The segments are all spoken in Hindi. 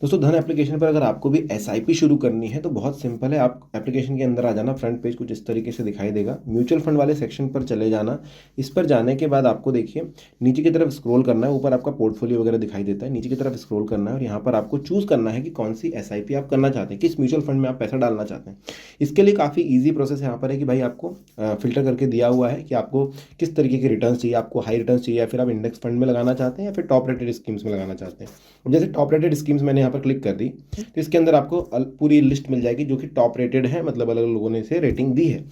दोस्तों धन एप्लीकेशन पर अगर आपको भी एसआईपी शुरू करनी है तो बहुत सिंपल है। आप एप्लीकेशन के अंदर आ जाना, फ्रंट पेज कुछ इस तरीके से दिखाई देगा। म्यूचुअल फंड वाले सेक्शन पर चले जाना। इस पर जाने के बाद आपको देखिए नीचे की तरफ स्क्रॉल करना है, ऊपर आपका पोर्टफोलियो वगैरह दिखाई देता है, नीचे की तरफ स्क्रॉल करना है और यहाँ पर आपको चूज़ करना है कि कौन सी एसआईपी आप करना चाहते हैं, किस म्यूचुअल फंड में आप पैसा डालना चाहते हैं। इसके लिए काफ़ी ईजी प्रोसेस यहाँ पर है कि भाई आपको फिल्टर करके दिया हुआ है कि आपको किस तरीके के रिटर्न चाहिए, आपको हाई रिटर्न चाहिए या फिर आप इंडेक्स फंड में लगाना चाहते हैं या फिर टॉप रेटेड स्कीम्स में लगाना चाहते हैं। अब जैसे टॉप रेटेड स्कीम्स मैंने यहाँ पर क्लिक कर दी तो इसके अंदर आपको पूरी लिस्ट मिल जाएगी जो कि टॉप रेटेड है, मतलब अलग अलग लोगों ने इसे रेटिंग दी है।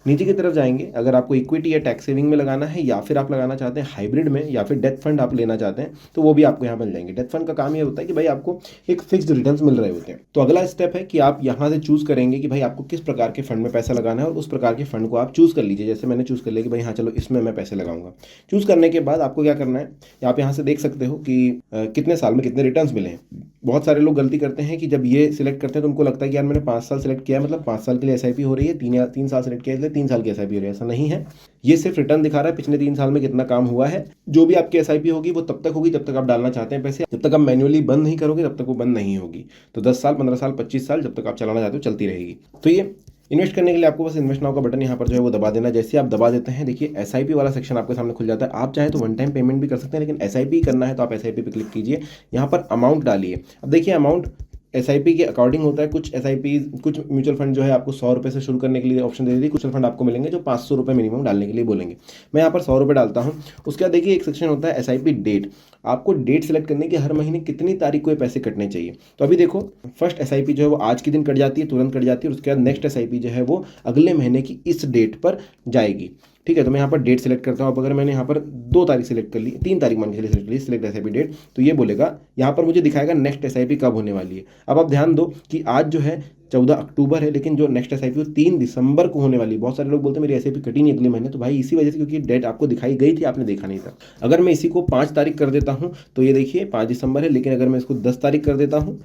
नीचे की तरफ जाएंगे, अगर आपको इक्विटी या टैक्स सेविंग में लगाना है या फिर आप लगाना चाहते हैं हाइब्रिड में या फिर डेथ फंड आप लेना चाहते हैं तो वो भी आपको यहाँ मिल जाएंगे। डेथ फंड का काम ये होता है कि भाई आपको एक फिक्स्ड रिटर्न्स मिल रहे होते हैं। तो अगला स्टेप है कि आप यहाँ से चूज़ करेंगे कि भाई आपको किस प्रकार के फंड में पैसा लगाना है और उस प्रकार के फंड को आप चूज़ कर लीजिए। जैसे मैंने चूज़ कर लिया कि भाई हाँ चलो इसमें मैं पैसे लगाऊंगा। चूज़ करने के बाद आपको क्या करना है, आप यहाँ से देख सकते हो कि कितने साल में कितने रिटर्न्स मिले हैं। बहुत सारे लोग गलती करते हैं कि जब ये सिलेक्ट करते हैं तो उनको लगता है कि यार मैंने 5 साल सिलेक्ट किया है, मतलब 5 साल के लिए एसआईपी हो रही है, 3 साल सिलेक्ट किया है इसलिए 3 साल की एसआईपी हो रही है। ऐसा नहीं है, ये सिर्फ रिटर्न दिखा रहा है पिछले 3 साल में कितना काम हुआ है। जो भी आपकी एसआईपी होगी वो तब तक होगी जब तक आप डालना चाहते हैं पैसे। जब तक आप मैन्युअली बंद नहीं करोगे तब तक वो बंद नहीं होगी। तो 10 साल, 15 साल, 25 साल जब तक आप चलाना चाहते हो चलती रहेगी। तो ये इन्वेस्ट करने के लिए आपको बस इन्वेस्ट नाउ का बटन यहाँ पर जो है वो दबा देना। जैसे आप दबा देते हैं देखिए एसआईपी वाला सेक्शन आपके सामने खुल जाता है। आप चाहे तो वन टाइम पेमेंट भी कर सकते हैं, लेकिन एसआईपी करना है तो आप एसआईपी पे क्लिक कीजिए, यहाँ पर अमाउंट डालिए। अब देखिए अमाउंट एसआईपी के अकॉर्डिंग होता है। कुछ एसआईपी, कुछ म्यूचुअल फंड जो है आपको 100 रुपये से शुरू करने के लिए ऑप्शन दे देती है, कुछ फंड आपको मिलेंगे जो 500 रुपये मिनिमम डालने के लिए बोलेंगे। मैं यहाँ पर 100 रुपये डालता हूँ। उसके बाद देखिए एक सेक्शन होता है एसआईपी डेट। आपको डेट सेलेक्ट करने की, हर महीने कितनी तारीख को ये पैसे कटने चाहिए। तो अभी देखो फर्स्ट एसआईपी जो है वो आज के दिन कट जाती है, तुरंत कट जाती है। और उसके बाद नेक्स्ट एसआईपी जो है वो अगले महीने की इस डेट पर जाएगी। ठीक है, तो मैं यहाँ पर डेट सेलेक्ट करता हूँ। अब अगर मैंने यहाँ पर 2 तारीख सेलेक्ट कर ली, 3 तारीख मान के चलिए सेलेक्ट कर ली, सिलेक्ट एसआईपी डेट, तो ये बोलेगा यहाँ पर मुझे दिखाएगा नेक्स्ट एसआईपी कब होने वाली है। अब आप ध्यान दो कि आज जो है 14 अक्टूबर है, लेकिन जो नेक्स्ट एसआईपी वो 3 दिसंबर को होने वाली है। बहुत सारे लोग बोलते हैं मेरी एसआईपी कटी नहीं अगले महीने, तो भाई इसी वजह से, क्योंकि डेट आपको दिखाई गई थी, आपने देखा नहीं था। अगर मैं इसी को 5 तारीख कर देता हूँ तो ये देखिए 5 दिसंबर है, लेकिन अगर मैं इसको 10 तारीख कर देता हूँ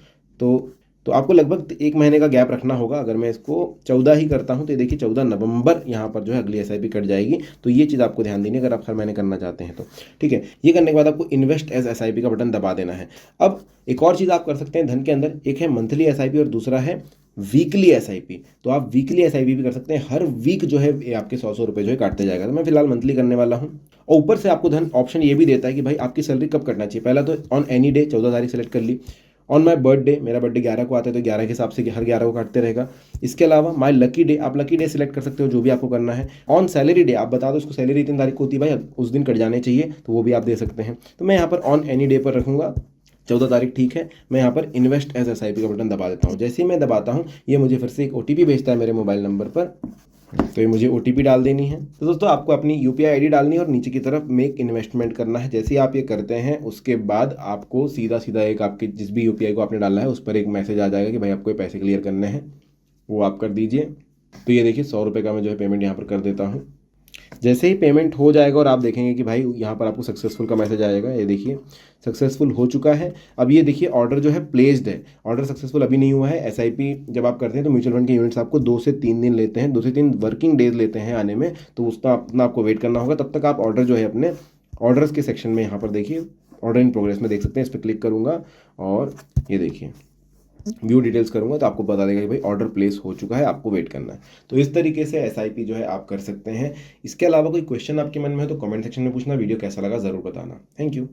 तो आपको लगभग 1 महीने का गैप रखना होगा। अगर मैं इसको 14 ही करता हूं तो ये देखिए 14 नवंबर यहाँ पर जो है अगली एसआईपी कट जाएगी। तो ये चीज़ आपको ध्यान देनी है अगर आप हर महीने करना चाहते हैं तो। ठीक है, ये करने के बाद आपको इन्वेस्ट एज एसआईपी का बटन दबा देना है। अब एक और चीज़ आप कर सकते हैं धन के अंदर, एक है मंथली एसआईपी और दूसरा है वीकली एसआईपी। तो आप वीकली एसआईपी भी कर सकते हैं, हर वीक जो है ये आपके 100 रुपये जो है काटते जाएगा। तो मैं फिलहाल मंथली करने वाला हूँ। और ऊपर से आपको धन ऑप्शन ये भी देता है कि भाई आपकी सैलरी कब कटना चाहिए। पहला तो ऑन एनी डे 14 तारीख सेलेक्ट कर ली। ऑन माई बर्थडे, मेरा बर्थडे 11 को आता है तो 11 के हिसाब से हर 11 को काटते रहेगा। इसके अलावा माई लकी डे, आप लकी डे सिलेक्ट कर सकते हो जो भी आपको करना है। ऑन सैलरी डे, आप बता दो उसको सैलरी 3 तारीख को होती है भाई, उस दिन कट जाने चाहिए, तो वो भी आप दे सकते हैं। तो मैं यहाँ पर ऑन एनी डे पर रखूँगा, 14 तारीख ठीक है। मैं यहाँ पर इन्वेस्ट एज एसआईपी का बटन दबा देता हूँ। जैसे ही मैं दबाता हूँ ये मुझे फिर से एक ओटीपी भेजता है मेरे मोबाइल नंबर पर, तो ये मुझे ओटीपी डाल देनी है। तो दोस्तों आपको अपनी यूपीआई आईडी डालनी है और नीचे की तरफ मेक इन्वेस्टमेंट करना है। जैसे ही आप ये करते हैं उसके बाद आपको सीधा सीधा एक आपके जिस भी यूपीआई को आपने डाला है उस पर एक मैसेज आ जाएगा कि भाई आपको ये पैसे क्लियर करने हैं, वो आप कर दीजिए। तो ये देखिए 100 रुपये का मैं जो है पेमेंट यहाँ पर कर देता हूँ। जैसे ही पेमेंट हो जाएगा और आप देखेंगे कि भाई यहाँ पर आपको सक्सेसफुल का मैसेज आएगा, ये देखिए सक्सेसफुल हो चुका है। अब ये देखिए ऑर्डर जो है प्लेस्ड है, ऑर्डर सक्सेसफुल अभी नहीं हुआ है। एसआईपी जब आप करते हैं तो म्यूचुअल फंड के यूनिट्स आपको 2 से 3 दिन लेते हैं, 2 से 3 वर्किंग डेज लेते हैं आने में। तो उसका अपना आपको वेट करना होगा। तब तक आप ऑर्डर जो है अपने ऑर्डर्स के सेक्शन में यहाँ पर देखिए ऑर्डर इन प्रोग्रेस में देख सकते हैं। इस पर क्लिक करूँगा और ये देखिए व्यू डिटेल्स करूंगा तो आपको बता देगा कि भाई ऑर्डर प्लेस हो चुका है, आपको वेट करना है। तो इस तरीके से एसआईपी जो है आप कर सकते हैं। इसके अलावा कोई क्वेश्चन आपके मन में है तो कमेंट सेक्शन में पूछना। वीडियो कैसा लगा ज़रूर बताना। Thank you.